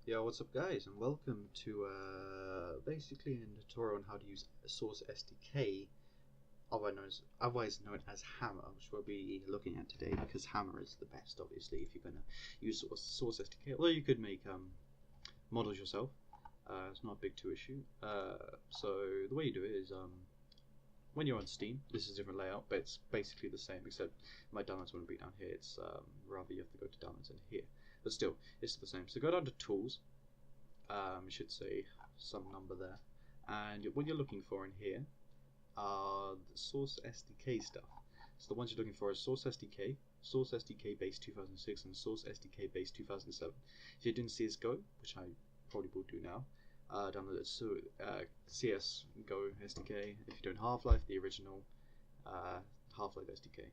Yo, what's up guys, and welcome to basically a tutorial on how to use Source SDK, otherwise known as Hammer, which we'll be looking at today, because Hammer is the best, obviously, if you're going to use Source SDK. Although you could make models yourself, it's not a big issue. So the way you do it is, when you're on Steam, this is a different layout, but it's basically the same, except my downloads wouldn't be down here. It's rather you have to go to downloads in here, but still it's the same. So go down to tools, it should say some number there, and what you're looking for in here are the Source SDK stuff. So the ones you're looking for is Source SDK base 2006, and Source SDK base 2007. If you're doing CSGO, which I probably will do now, download it. CSGO SDK. If you're doing Half-Life, the original Half-Life SDK.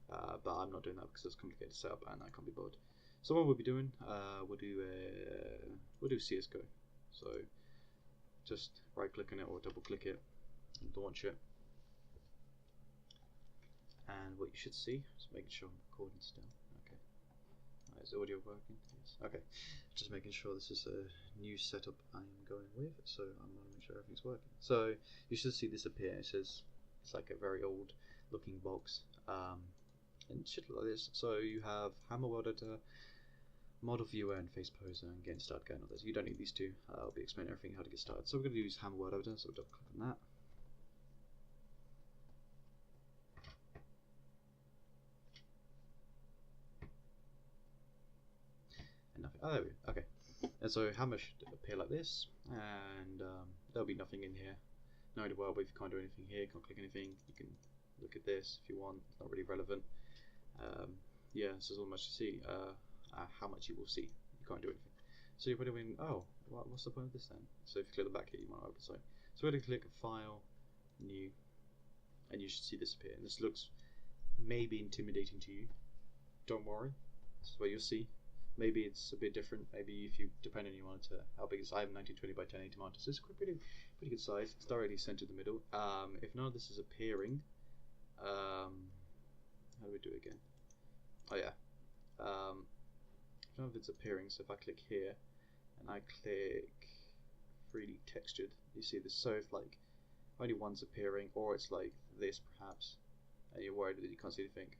But I'm not doing that because it's complicated to set up and I can't be bothered. So what we'll be doing, we'll do CSGO. So just right-click on it or double-click it and launch it. And what you should see, just making sure I'm recording still. Okay. Is the audio working? Yes. Okay. Just making sure this is a new setup I'm going with, so I'm going to make sure everything's working. So you should see this appear. It says it's like a very old looking box, and it should look like this. So you have Hammer World Editor, Model Viewer, and Face Poser, and Getting Started Going on this. You don't need these two. I'll be explaining everything how to get started. So we're going to use Hammer World Editor. So we'll double click on that. Nothing. Oh, there we go. Okay. And so Hammer should appear like this, and there'll be nothing in here. No idea why, but if you can't do anything here, can't click anything, you can look at this if you want. It's not really relevant. Yeah, this is all much to see. How much you will see. You can't do anything. So you're probably going, oh, what's the point of this then? So if you click the back here, you might open. So we're going to click File, New, and you should see this appear. And this looks maybe intimidating to you. Don't worry. This is what you'll see. Maybe it's a bit different. Maybe if you depend on your monitor, how big is I have 1920 by 1080 monitor, so it's pretty good size. It's directly centered in the middle. If none of this is appearing, how do we do it again? Oh yeah. If none of it's appearing, so if I click here and I click 3D textured, you see this. So if like only one's appearing, or it's like this perhaps, and you're worried that you can't see anything,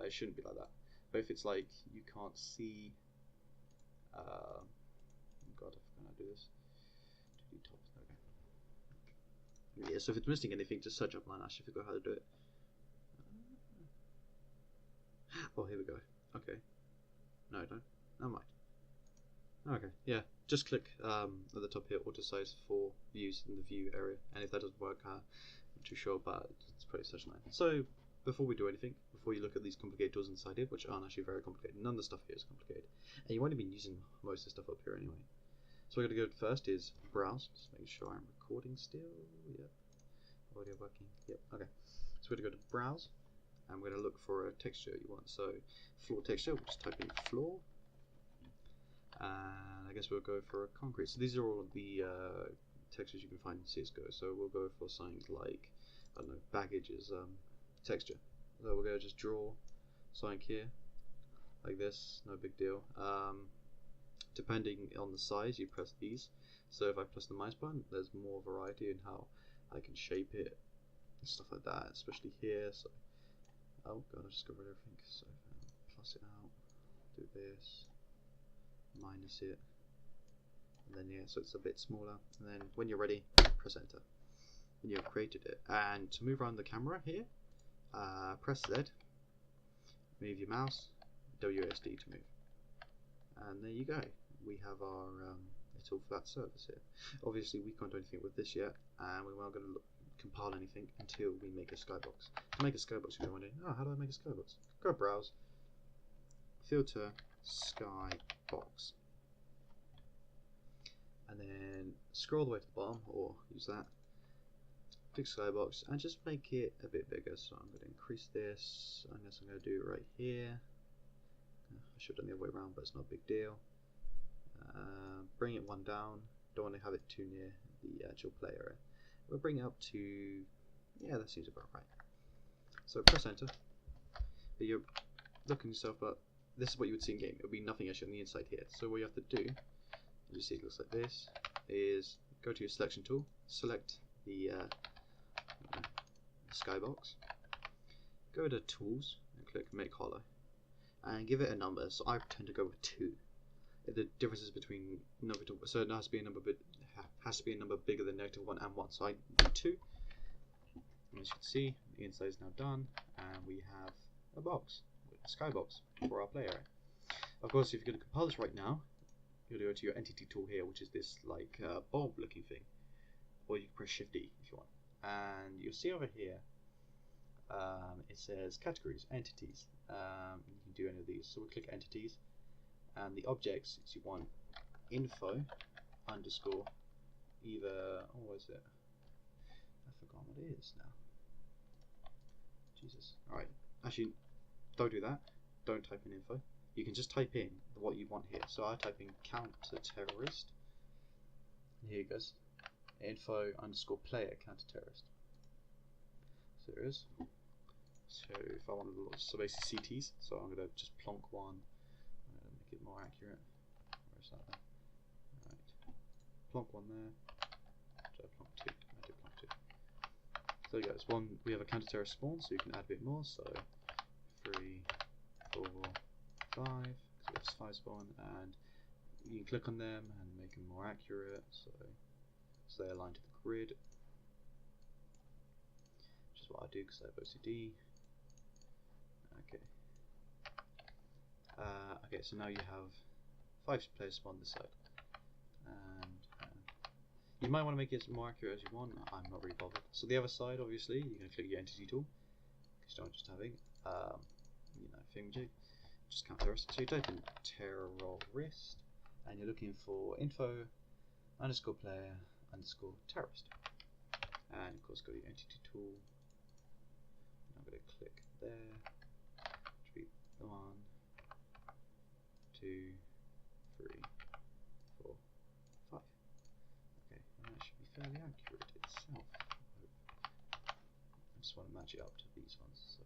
it shouldn't be like that. But if it's like you can't see, oh God, I forgot how to do this. 2D tops, okay. Yeah, so if it's missing anything, just search up line. I should figure out how to do it. Oh, here we go. Okay. No, don't. Never mind. Okay, yeah. Just click at the top here, auto size for views in the view area. And if that doesn't work, I'm not too sure, but it's pretty such line. So before we do anything, before you look at these complicated tools inside here, which aren't actually very complicated, none of the stuff here is complicated, and you won't have been using most of the stuff up here anyway. So we're going to go first is browse, just making sure I'm recording still. Yep. Audio working. Yep. Okay. So we're going to go to browse, and we're going to look for a texture you want. So floor texture, we'll just type in floor, and I guess we'll go for a concrete. So these are all of the textures you can find in CSGO. So we'll go for something like, I don't know, baggage is texture. So we're going to just draw something here like this, no big deal. Depending on the size, you press these. So if I press the mouse button, there's more variety in how I can shape it and stuff like that, especially here. So oh God, I just got rid of everything. So plus it out, do this, minus it, and then yeah, so it's a bit smaller. And then when you're ready, press enter. And you've created it. And to move around the camera here, press Z, move your mouse, WSD to move, and there you go. We have our little flat surface here. Obviously we can't do anything with this yet, and we aren't going to compile anything until we make a skybox. To make a skybox, you're wondering, oh, how do I make a skybox? Go browse, filter, skybox, and then scroll all the way to the bottom, or use that. Click skybox and just make it a bit bigger. So I'm going to increase this. I guess I'm going to do it right here. I should have done the other way around, but it's not a big deal. Bring it one down. Don't want to have it too near the actual play area. We'll bring it up to, yeah, that seems about right. So press enter. But you're looking yourself up. This is what you would see in game. It would be nothing actually on the inside here. So what you have to do you see it looks like this, is go to your selection tool, select the skybox, go to tools and click make hollow, and give it a number. So I tend to go with 2. The difference is between number 2, so it has to be a number bigger than -1 and 1. So I do 2. And as you can see, the inside is now done, and we have a box, a skybox for our player. Of course, if you're going to compile this right now, you're going to go to your entity tool here, which is this like bulb looking thing, or you can press Shift D if you want, and you'll see over here it says categories, entities. You can do any of these, so we'll click entities, and the objects is you want info underscore either, oh, what is it? I forgot what it is now. Jesus. Alright, actually, don't do that. Don't type in info. You can just type in what you want here. So I type in counter-terrorist. Here it goes. Info underscore player counter-terrorist. So there it is. So if I want to look, so basically CTs. So I'm going to just plonk one. I'm going to make it more accurate. Where's that then? Right. Plonk one there. So plonk 2. I did plonk 2. So there you go. It's one. We have a counter-terrorist spawn, so you can add a bit more. So 3, 4, 5, because we have 5 spawn, and you can click on them and make them more accurate, so they align to the grid, which is what I do because I have OCD. Okay. Okay, so now you have 5 players spawn this side, and you might want to make it as more accurate as you want. I'm not really bothered. So the other side, obviously, you're going to click your entity tool, because you don't just having thingamajig. Just counter-terrorist. So you type in terrorist, and you're looking for info underscore player underscore terrorist, and of course go to your entity tool. And I'm going to click there. Should be 1, 2, 3, 4, 5. Okay, and that should be fairly accurate itself. I just want to match it up to these ones. So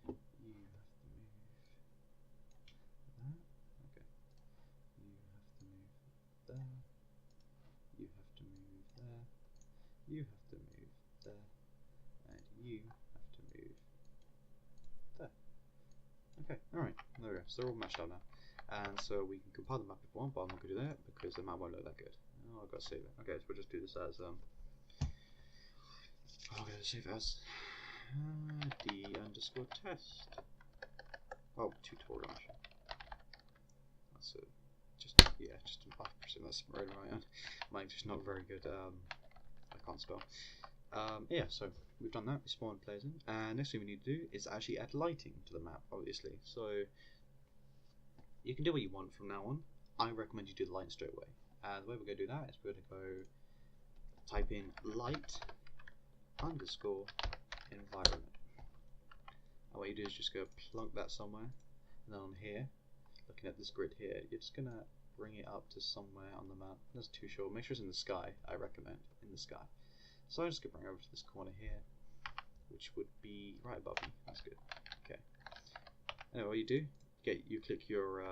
you have to move. Okay. You have to move there. You have to move there. You have to move there. And you have to move there. Okay, alright. There we go. So they're all matched up now. And so we can compile the map if we want, but I'm not going to do that because the map won't look that good. Oh, I've got to save it. Okay, so we'll just do this as I'm going to save it as D underscore test. Oh, tutorial actually. That's a, just 5%. That's right. Mine's just not very good. I can't spell. Yeah, so we've done that. We spawned players in, and next thing we need to do is actually add lighting to the map, obviously. So you can do what you want from now on. I recommend you do the lighting straight away. And the way we're going to do that is we're going to go type in light underscore environment. And what you do is just go plunk that somewhere, and then on here, looking at this grid here, you're just going to bring it up to somewhere on the map. I'm not too sure. Make sure it's in the sky, I recommend, in the sky. So I'm just going to bring it over to this corner here, which would be right above me. That's good. Okay. Anyway, what you do, you click your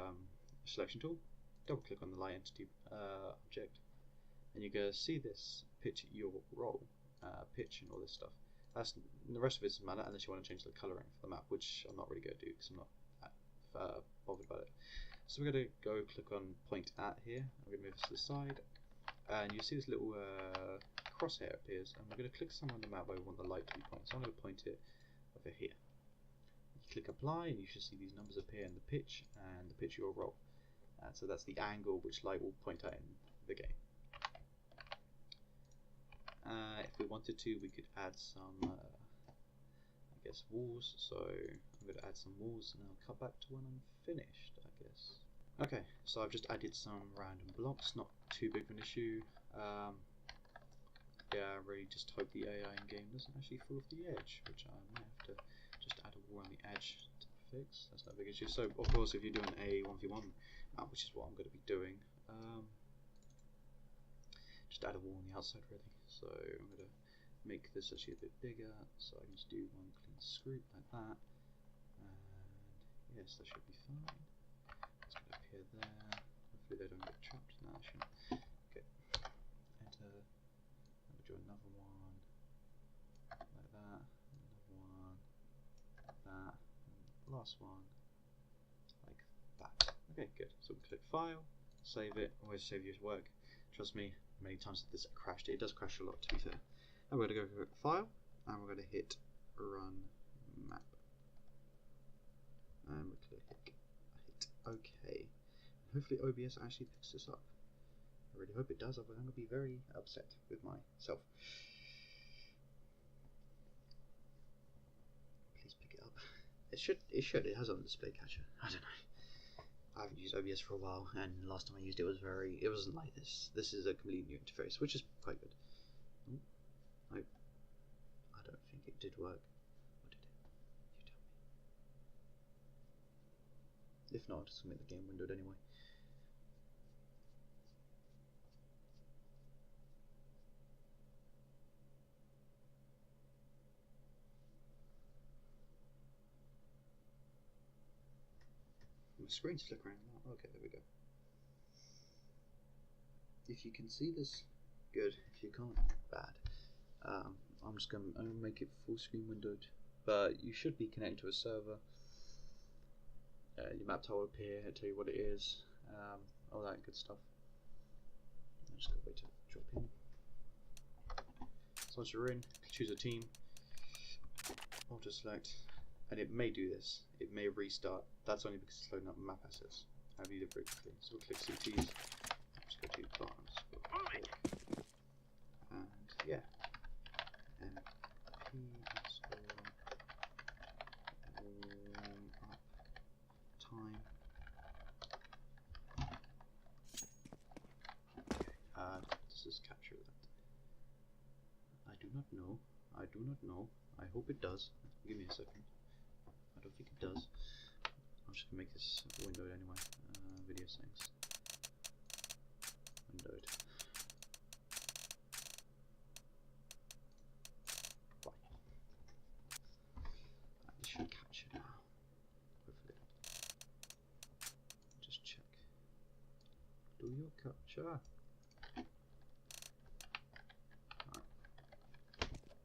selection tool, double click on the light entity object, and you're going to see this pitch your role, pitch and all this stuff. The rest of it doesn't matter unless you want to change the colouring for the map, which I'm not really going to do because I'm not bothered about it. So we're going to go click on point at here. I'm going to move this to the side, and you see this little crosshair appears, and we're going to click somewhere on the map where we want the light to be pointed. So I'm going to point it over here. You click apply, and you should see these numbers appear in the pitch and the pitch of your roll. And so that's the angle which light will point at in the game. If we wanted to, we could add some, I guess, walls. So I'm going to add some walls, and I'll cut back to when I'm finished, I guess. Okay, so I've just added some random blocks, not too big of an issue. Yeah, I really just hope the AI in game doesn't actually fall off the edge, which I might have to just add a wall on the edge to fix. That's not a big issue. So, of course, if you're doing a 1v1 map, which is what I'm going to be doing, just add a wall on the outside, really. So I'm going to make this actually a bit bigger, so I can just do one clean scoop like that, and yes, that should be fine. It's going to appear there. Hopefully they don't get trapped. No, they shouldn't. last one like that. Okay, good. So we click File, save it. Always save your work. Trust me, many times this crashed. It does crash a lot, to be fair. And we're going to go for File, and we're going to hit Run Map. And we hit OK. Hopefully OBS actually picks this up. I really hope it does, otherwise I'm going to be very upset with myself. Please pick it up. It should. It has on display catcher. I don't know. I haven't used OBS for a while, and last time I used it was it wasn't like this. This is a completely new interface, which is quite good. Ooh, I don't think it did work. Or did it? You tell me. If not, I'll just make the game windowed anyway. My screen's flickering now. Okay, there we go. If you can see this, good. If you can't, bad. I'm gonna make it full screen windowed, but you should be connected to a server. Your map tile will appear, it'll tell you what it is, all that good stuff. I'm just gonna wait to drop in. So once you're in, choose a team, auto select, and it may do this. It may restart. That's only because it's loading up map assets. I'll do it very quickly. So we'll click CTs. Just go to Barnes. And yeah. MP install warm up time. Okay. Does this capture that? I do not know. I do not know. I hope it does. Give me a second. I don't think it does. I'm just gonna make this windowed anyway. Video settings. Windowed. Right. This should capture now. Hopefully. Just check. Do your capture?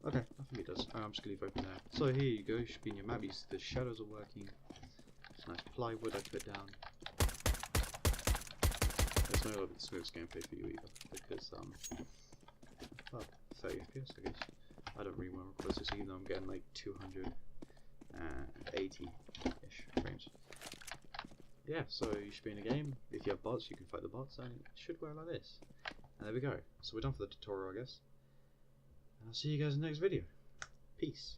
Okay, I think it does. I'm just going to leave open there. So here you go, you should be in your map. The shadows are working. It's nice plywood I put down. There's no other smooth gameplay for you either, because, well, 30 FPS I guess. I don't really want to record this even though I'm getting like 280-ish frames. Yeah, so you should be in a game. If you have bots, you can fight the bots, and it should work like this. And there we go. So we're done for the tutorial, I guess. And I'll see you guys in the next video. Peace.